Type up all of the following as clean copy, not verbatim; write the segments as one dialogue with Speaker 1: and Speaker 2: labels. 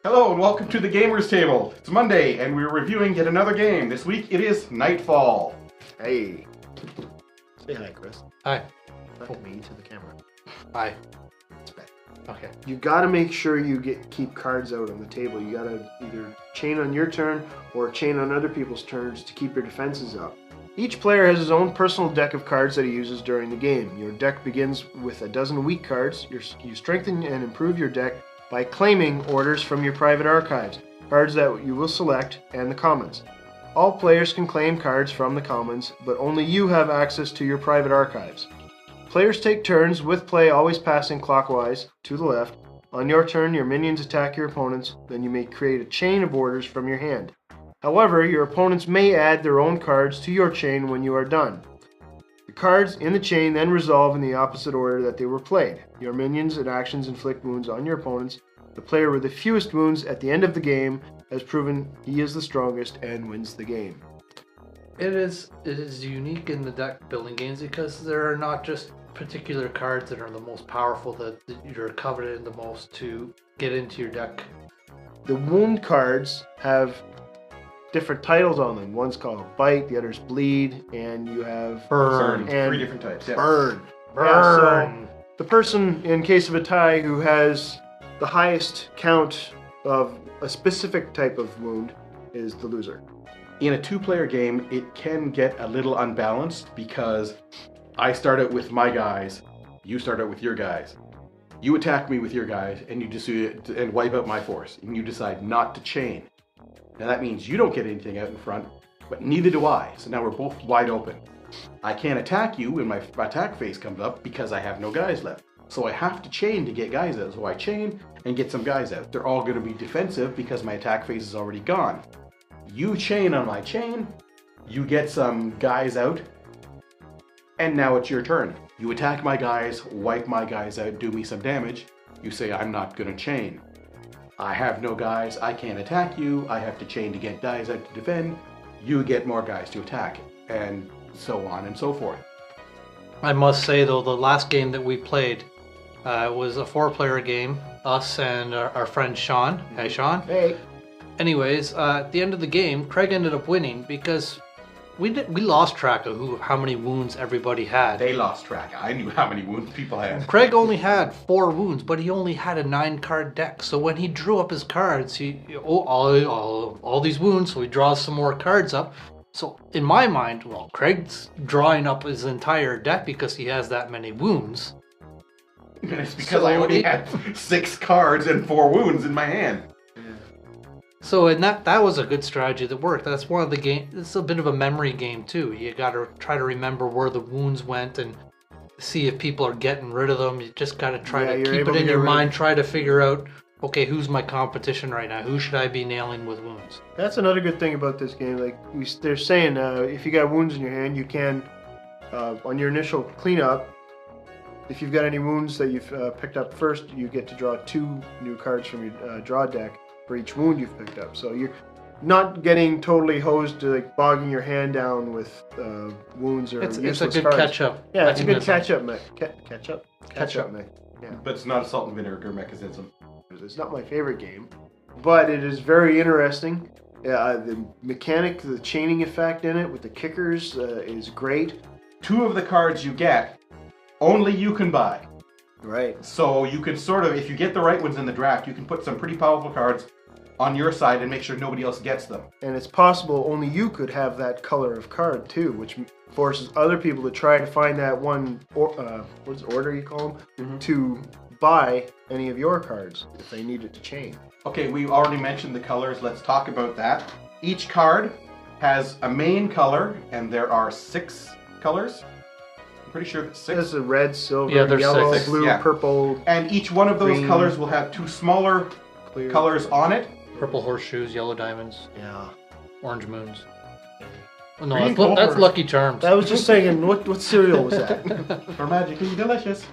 Speaker 1: Hello and welcome to the Gamers Table. It's Monday and we're reviewing yet another game. This week it is Nightfall.
Speaker 2: Hey. Say hi, Chris.
Speaker 3: Hi.
Speaker 2: Not me, to the camera.
Speaker 3: Hi.
Speaker 2: It's back.
Speaker 3: Okay.
Speaker 2: You gotta make sure you keep cards out on the table. You gotta either chain on your turn or chain on other people's turns to keep your defenses up. Each player has his own personal deck of cards that he uses during the game. Your deck begins with a dozen weak cards. You strengthen and improve your deck by claiming orders from your private archives, cards that you will select, and the commons. All players can claim cards from the commons, but only you have access to your private archives. Players take turns, with play always passing clockwise to the left. On your turn, your minions attack your opponents, then you may create a chain of orders from your hand. However, your opponents may add their own cards to your chain when you are done. The cards in the chain then resolve in the opposite order that they were played. Your minions and actions inflict wounds on your opponents. The player with the fewest wounds at the end of the game has proven he is the strongest and wins the game.
Speaker 3: It is unique in the deck building games because there are not just particular cards that are the most powerful that you're coveted the most to get into your deck.
Speaker 2: The wound cards have different titles on them. One's called Bite, the other's Bleed, and you have
Speaker 3: Burn.
Speaker 2: And
Speaker 1: Three different types. Yeah.
Speaker 2: Burn.
Speaker 3: Burn.
Speaker 2: Yeah, so the person, in case of a tie, who has the highest count of a specific type of wound is the loser.
Speaker 1: In a two-player game, it can get a little unbalanced because I start out with my guys, you start out with your guys. You attack me with your guys, and you just and wipe out my force, and you decide not to chain. Now that means you don't get anything out in front, but neither do I. So now we're both wide open. I can't attack you when my attack phase comes up because I have no guys left. So I have to chain to get guys out. So I chain and get some guys out. They're all going to be defensive because my attack phase is already gone. You chain on my chain, you get some guys out, and now it's your turn. You attack my guys, wipe my guys out, do me some damage. You say I'm not going to chain. I have no guys, I can't attack you, I have to chain to get guys out to defend, you get more guys to attack, and so on and so forth.
Speaker 3: I must say though, the last game that we played was a 4-player game, us and our friend Sean. Hey Sean.
Speaker 2: Hey.
Speaker 3: Anyways, at the end of the game, Craig ended up winning because we lost track of how many wounds everybody had.
Speaker 1: They lost track. I knew how many wounds people had.
Speaker 3: Craig only had 4 wounds, but he only had a 9-card deck. So when he drew up his cards, all these wounds, so he draws some more cards up. So in my mind, well, Craig's drawing up his entire deck because he has that many wounds.
Speaker 1: It's because I only had 6 cards and 4 wounds in my hand.
Speaker 3: So and that was a good strategy that worked. That's one of the game. It's a bit of a memory game too. You got to try to remember where the wounds went and see if people are getting rid of them. You just got to try to keep it in your mind. Try to figure out, okay, who's my competition right now? Who should I be nailing with wounds?
Speaker 2: That's another good thing about this game. Like they're saying, if you got wounds in your hand, you can, on your initial cleanup, if you've got any wounds that you've picked up first, you get to draw 2 new cards from your draw deck for each wound you've picked up. So you're not getting totally hosed to like bogging your hand down with wounds or useless cards.
Speaker 3: It's a good catch-up.
Speaker 2: Yeah, it's a good catch-up mech. Catch-up mech. Yeah.
Speaker 1: But it's not a salt and vinegar mechanism.
Speaker 2: It's not my favorite game, but it is very interesting. The mechanic, the chaining effect in it with the kickers is great.
Speaker 1: 2 of the cards you get, only you can buy.
Speaker 2: Right.
Speaker 1: So you can sort of, if you get the right ones in the draft, you can put some pretty powerful cards on your side and make sure nobody else gets them.
Speaker 2: And it's possible only you could have that color of card too, which forces other people to try to find that one, what's order you call them, to buy any of your cards if they need it to chain.
Speaker 1: Okay, we already mentioned the colors. Let's talk about that. Each card has a main color, and there are 6 colors. I'm pretty sure it's 6.
Speaker 2: There's a red, silver,
Speaker 3: there's
Speaker 2: yellow,
Speaker 3: 6.
Speaker 2: blue, purple.
Speaker 1: And each one of those
Speaker 2: green,
Speaker 1: colors will have 2 smaller
Speaker 2: clear
Speaker 1: colors on it.
Speaker 3: Purple horseshoes, yellow diamonds,
Speaker 2: Yeah.
Speaker 3: orange moons. Oh, no,
Speaker 1: Green
Speaker 3: that's
Speaker 1: clover.
Speaker 3: Lucky Charms.
Speaker 2: I was just saying, what cereal was that?
Speaker 1: For magically delicious.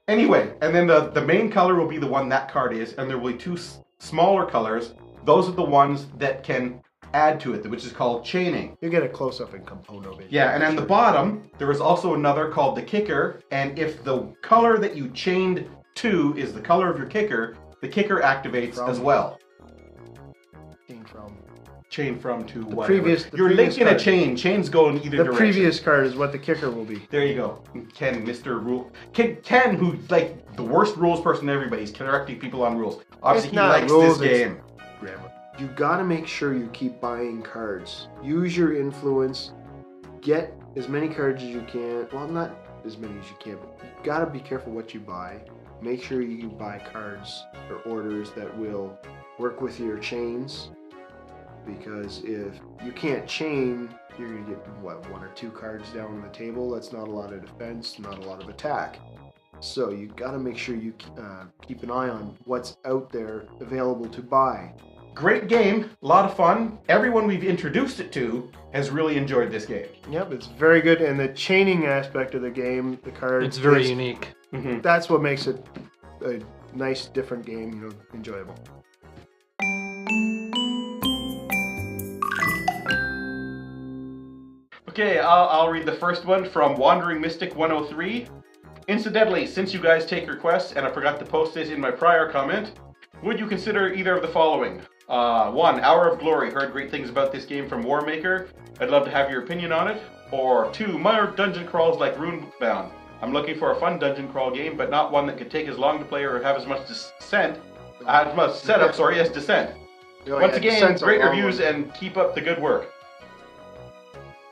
Speaker 1: Anyway, and then the main color will be the one that card is, and there will be 2 smaller colors. Those are the ones that can add to it, which is called chaining.
Speaker 2: You get a close-up in Compono video.
Speaker 1: Yeah, and on the bottom, there is also another called the kicker, and if the color that you chained to is the color of your kicker, the kicker activates as well. chain from to whatever.
Speaker 2: previous- the
Speaker 1: You're
Speaker 2: previous
Speaker 1: linking a
Speaker 2: card.
Speaker 1: chain. Chains go in either
Speaker 2: The
Speaker 1: direction.
Speaker 2: previous card is what the kicker will be.
Speaker 1: There you go. Ken, Mr. Rule. Ken, who's like the worst rules person in everybody. He's correcting people on rules. Obviously,
Speaker 2: It's
Speaker 1: he
Speaker 2: not
Speaker 1: likes
Speaker 2: rules,
Speaker 1: this
Speaker 2: it's
Speaker 1: game.
Speaker 2: grammar. You gotta make sure you keep buying cards. Use your influence. Get as many cards as you can. Well, not as many as you can, but you gotta be careful what you buy. Make sure you buy cards or orders that will work with your chains. Because if you can't chain, you're gonna get what, 1 or 2 cards down on the table. That's not a lot of defense, not a lot of attack. So you gotta make sure you keep an eye on what's out there available to buy.
Speaker 1: Great game, a lot of fun. Everyone we've introduced it to has really enjoyed this game.
Speaker 2: Yep, it's very good, and the chaining aspect of the game, the cards,
Speaker 3: It's very unique.
Speaker 2: That's what makes it a nice, different game. You know, enjoyable.
Speaker 1: Okay, I'll read the first one from Wandering Mystic 103. Incidentally, since you guys take requests, and I forgot to post this in my prior comment, would you consider either of the following? 1, Hour of Glory. Heard great things about this game from Warmaker. I'd love to have your opinion on it. Or 2, more dungeon crawls like Runebound. I'm looking for a fun dungeon crawl game, but not one that could take as long to play or have as much setup, as Descent.
Speaker 2: Oh,
Speaker 1: Once
Speaker 2: yeah,
Speaker 1: again,
Speaker 2: Descent's a
Speaker 1: great
Speaker 2: long
Speaker 1: reviews
Speaker 2: one.
Speaker 1: and keep up the good work.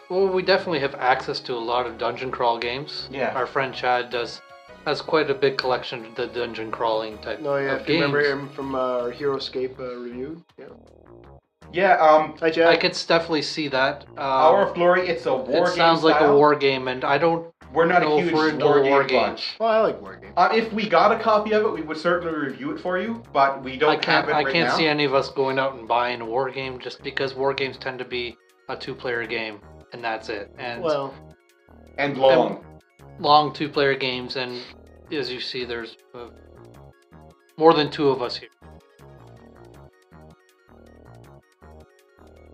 Speaker 3: Well, we definitely have access to a lot of dungeon crawl games.
Speaker 1: Yeah.
Speaker 3: Our friend Chad has quite a big collection of the dungeon crawling type
Speaker 2: No, yeah,
Speaker 3: of
Speaker 2: if you
Speaker 3: games.
Speaker 2: remember him from our HeroScape review. Yeah.
Speaker 1: Yeah,
Speaker 2: Hi, Chad.
Speaker 3: I could definitely see that.
Speaker 1: Hour of Glory, it's a war game
Speaker 3: It sounds like a
Speaker 1: style.
Speaker 3: war game, and I don't
Speaker 1: We're not
Speaker 3: know
Speaker 1: a
Speaker 3: if
Speaker 1: huge
Speaker 3: we're into
Speaker 1: war
Speaker 3: war
Speaker 1: game
Speaker 3: games.
Speaker 1: bunch.
Speaker 2: Well, I like war games.
Speaker 1: If we got a copy of it, we would certainly review it for you, but we don't have it
Speaker 3: I
Speaker 1: right
Speaker 3: can't
Speaker 1: now.
Speaker 3: see any of us going out and buying a war game just because war games tend to be a 2-player game, and that's it. And
Speaker 2: Well,
Speaker 1: And long.
Speaker 3: long 2-player games, and as you see, there's more than 2 of us here.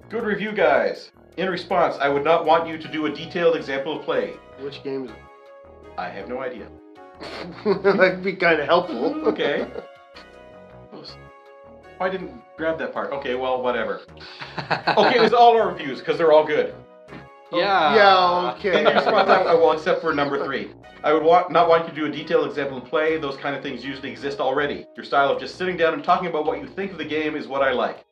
Speaker 1: Good review, guys. In response, I would not want you to do a detailed example of play.
Speaker 2: which game is
Speaker 1: I have no idea.
Speaker 2: it? That'd be kind of helpful.
Speaker 1: Okay. I didn't grab that part. Okay, well, whatever. Okay, it's all our reviews, because they're all good.
Speaker 3: Yeah.
Speaker 2: Yeah, okay.
Speaker 1: In response, well, except for number 3. I would not want you to do a detailed example of play. Those kind of things usually exist already. Your style of just sitting down and talking about what you think of the game is what I like.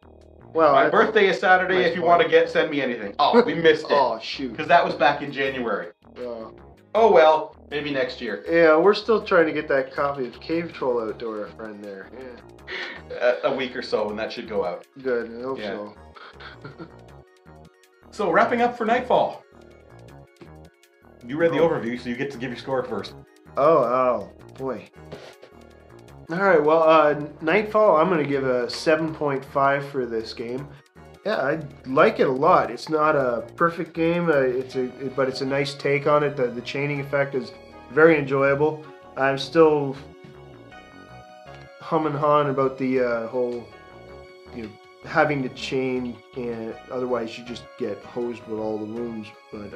Speaker 2: Well,
Speaker 1: My
Speaker 2: that's-
Speaker 1: birthday is Saturday.
Speaker 2: nice
Speaker 1: if you
Speaker 2: point.
Speaker 1: want to send me anything. Oh, we missed it.
Speaker 2: Oh, shoot.
Speaker 1: Because that was back in January.
Speaker 2: Uh,
Speaker 1: Oh well, maybe next year.
Speaker 2: yeah, we're still trying to get that copy of Cave Troll out to our friend there. Yeah.
Speaker 1: A week or so, and that should go out.
Speaker 2: Good. I hope
Speaker 1: Yeah.
Speaker 2: so.
Speaker 1: So, wrapping up for Nightfall. You read the overview, so you get to give your score first.
Speaker 2: Oh, boy. All right, well, Nightfall, I'm going to give a 7.5 for this game. Yeah, I like it a lot. It's not a perfect game, but it's a nice take on it. The chaining effect is very enjoyable. I'm still hum and hawing about the whole, having to chain, and otherwise you just get hosed with all the wounds. But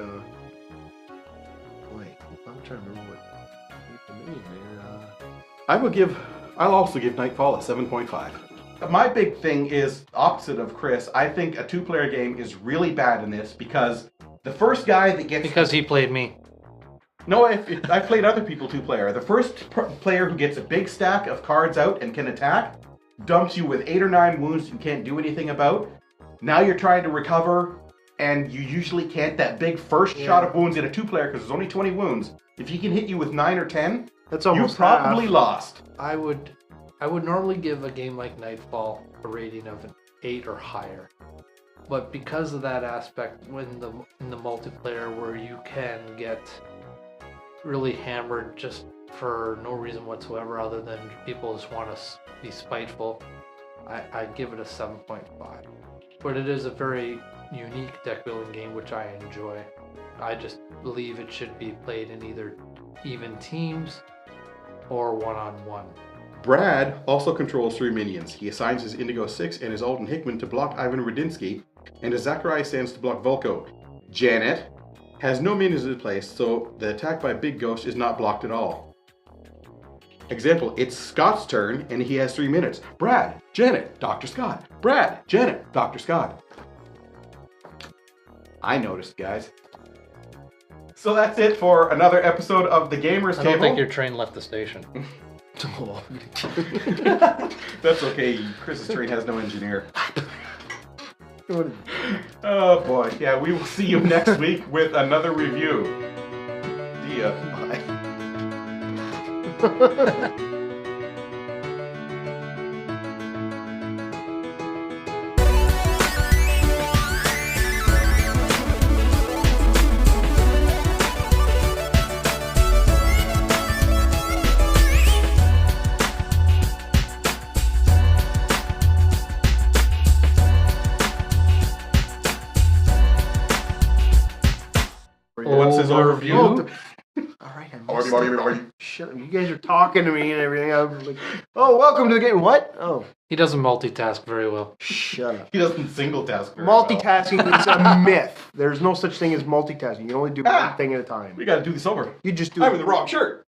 Speaker 2: wait, I'm trying to remember what the name there.
Speaker 1: I'll also give Nightfall a 7.5. My big thing is opposite of Chris. I think a 2-player game is really bad in this because the first guy that gets...
Speaker 3: Because he played me.
Speaker 1: No, I've played other people 2-player. The first player who gets a big stack of cards out and can attack dumps you with 8 or 9 wounds you can't do anything about. Now you're trying to recover, and you usually can't. That big first shot of wounds in a 2-player, because there's only 20 wounds, if he can hit you with 9 or 10,
Speaker 2: That's
Speaker 1: you
Speaker 2: almost
Speaker 1: probably
Speaker 2: half.
Speaker 1: lost.
Speaker 3: I would normally give a game like Nightfall a rating of an 8 or higher. But because of that aspect in the multiplayer where you can get really hammered just for no reason whatsoever other than people just want to be spiteful, I give it a 7.5. But it is a very unique deck building game which I enjoy. I just believe it should be played in either even teams or one-on-one.
Speaker 1: Brad also controls 3 minions. He assigns his Indigo 6 and his Alden Hickman to block Ivan Radinsky, and his Zachariah stands to block Volko. Janet has no minions in place, so the attack by Big Ghost is not blocked at all. Example, it's Scott's turn, and he has 3 minutes. Brad, Janet, Dr. Scott. Brad, Janet, Dr. Scott. I noticed, guys. So that's it for another episode of the Gamers
Speaker 3: I
Speaker 1: Table.
Speaker 3: don't think your train left the station.
Speaker 1: That's okay. Chris's train has no engineer. Oh boy. Yeah, we will see you next week with another review. See ya. Bye. What's his overview?
Speaker 2: All right, shut up. You guys are talking to me and everything. I'm like, oh, welcome to the game. What? Oh,
Speaker 3: He doesn't multitask very well.
Speaker 2: shut up.
Speaker 1: He doesn't single task very well.
Speaker 2: Multitasking is a myth. There's no such thing as multitasking. You can only do one thing at a time.
Speaker 1: We gotta do this over.
Speaker 2: You just do
Speaker 1: I'm in the wrong shirt.